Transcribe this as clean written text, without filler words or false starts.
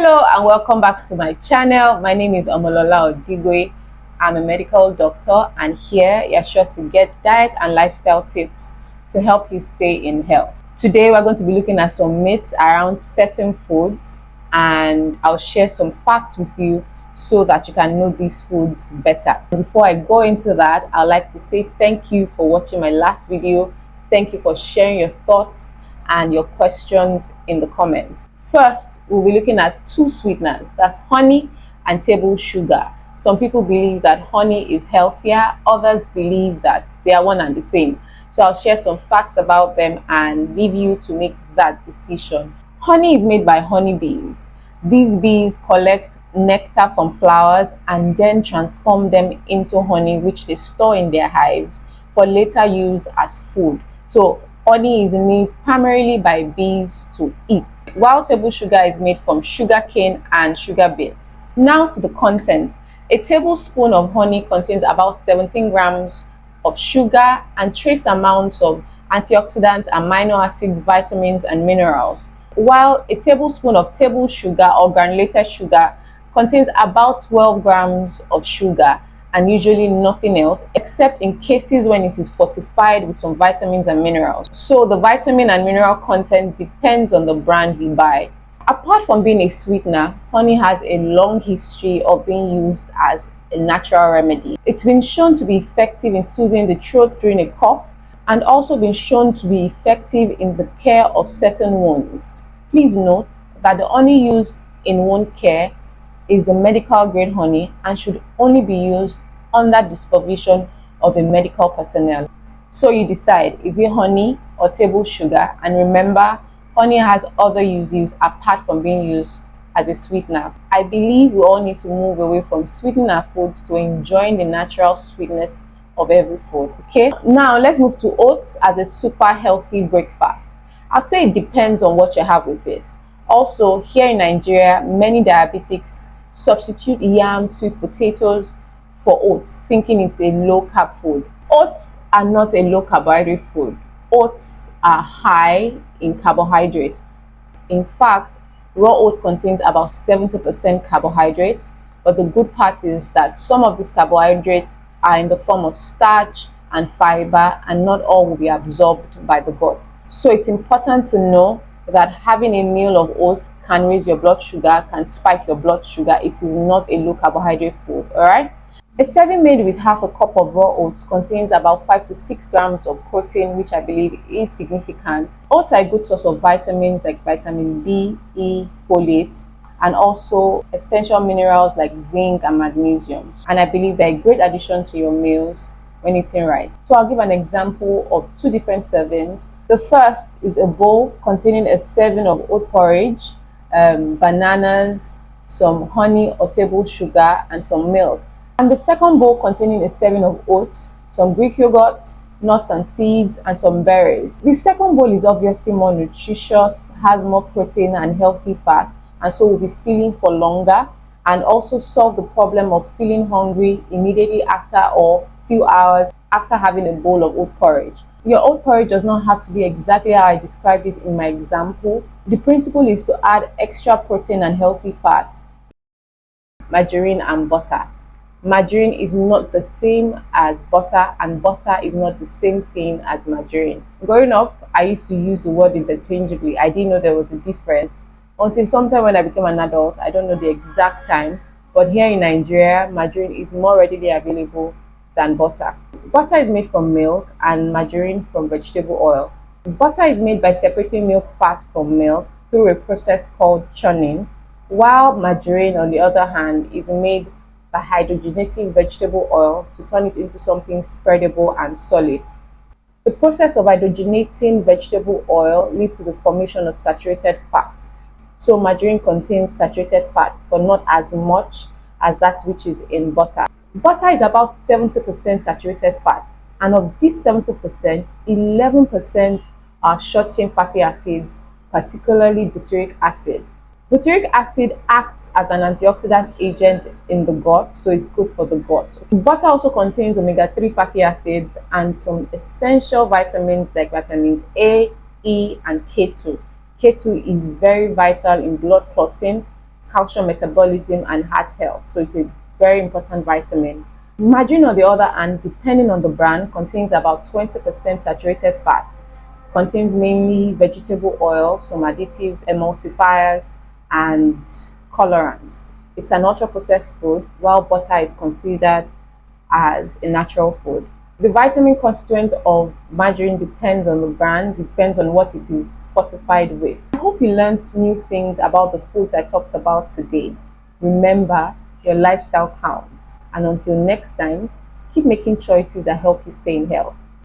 Hello and welcome back to my channel. My name is Omolola Odigwe. I'm a medical doctor, and here you're sure to get diet and lifestyle tips to help you stay in health. Today we're going to be looking at some myths around certain foods, and I'll share some facts with you so that you can know these foods better. Before I go into that, I'd like to say thank you for watching my last video. Thank you for sharing your thoughts and your questions in the comments. First, we'll be looking at two sweeteners, that's honey and table sugar. Some people believe that honey is healthier, others believe that they are one and the same. So I'll share some facts about them and leave you to make that decision. Honey is made by honeybees. These bees collect nectar from flowers and then transform them into honey, which they store in their hives for later use as food. So honey is made primarily by bees to eat, while table sugar is made from sugar cane and sugar beets. Now to the content. A tablespoon of honey contains about 17 grams of sugar and trace amounts of antioxidants, amino acids, vitamins, and minerals, while a tablespoon of table sugar or granulated sugar contains about 12 grams of sugar and usually nothing else, except in cases when it is fortified with some vitamins and minerals. So the vitamin and mineral content depends on the brand you buy. Apart from being a sweetener, honey has a long history of being used as a natural remedy. It's been shown to be effective in soothing the throat during a cough, and also been shown to be effective in the care of certain wounds. Please note that the honey used in wound care is the medical grade honey and should only be used under the supervision of a medical personnel. So you decide, is it honey or table sugar? And remember, honey has other uses apart from being used as a sweetener. I believe we all need to move away from sweetening our foods to enjoying the natural sweetness of every food. Okay, now let's move to oats as a super healthy breakfast. I'd say it depends on what you have with it. Also, here in Nigeria, many diabetics substitute yam, sweet potatoes for oats, thinking it's a low carb food. Oats are not a low carbohydrate food. Oats are high in carbohydrate. In fact, raw oat contains about 70% carbohydrates, but the good part is that some of these carbohydrates are in the form of starch and fiber, and not all will be absorbed by the gut. So it's important to know that having a meal of oats can raise your blood sugar, can spike your blood sugar. It is not a low carbohydrate food. All right. A serving made with half a cup of raw oats contains about 5 to 6 grams of protein, which I believe is significant. Oats are a good source of vitamins like vitamin B, E, folate, and also essential minerals like zinc and magnesium. And I believe they're a great addition to your meals when eating right. So I'll give an example of two different servings. The first is a bowl containing a serving of oat porridge, bananas, some honey or table sugar, and some milk. And the second bowl containing a serving of oats, some Greek yogurt, nuts and seeds, and some berries. The second bowl is obviously more nutritious, has more protein and healthy fat, and so we'll be feeling for longer, and also solve the problem of feeling hungry immediately after or few hours after having a bowl of oat porridge. Your oat porridge does not have to be exactly how I described it in my example. The principle is to add extra protein and healthy fats, margarine and butter. Margarine is not the same as butter, and butter is not the same thing as margarine. Growing up, I used to use the word interchangeably. I didn't know there was a difference until sometime when I became an adult. I don't know the exact time, but here in Nigeria, margarine is more readily available than butter. Butter is made from milk and margarine from vegetable oil. Butter is made by separating milk fat from milk through a process called churning, while margarine, on the other hand, is made by hydrogenating vegetable oil to turn it into something spreadable and solid. The process of hydrogenating vegetable oil leads to the formation of saturated fats. So margarine contains saturated fat, but not as much as that which is in butter. Butter is about 70% saturated fat, and of this 70%, 11% are short-chain fatty acids, particularly butyric acid. Butyric acid acts as an antioxidant agent in the gut, so it's good for the gut. Butter also contains omega-3 fatty acids and some essential vitamins like vitamins A, E, and K2. K2 is very vital in blood clotting, calcium metabolism, and heart health. So it's a very important vitamin. Margarine, on the other hand, depending on the brand, contains about 20% saturated fat, contains mainly vegetable oil, some additives, emulsifiers, and colorants. It's an ultra-processed food, while butter is considered as a natural food. The vitamin constituent of margarine depends on the brand, depends on what it is fortified with. I hope you learned new things about the foods I talked about today. Remember, your lifestyle counts. And until next time, keep making choices that help you stay in health.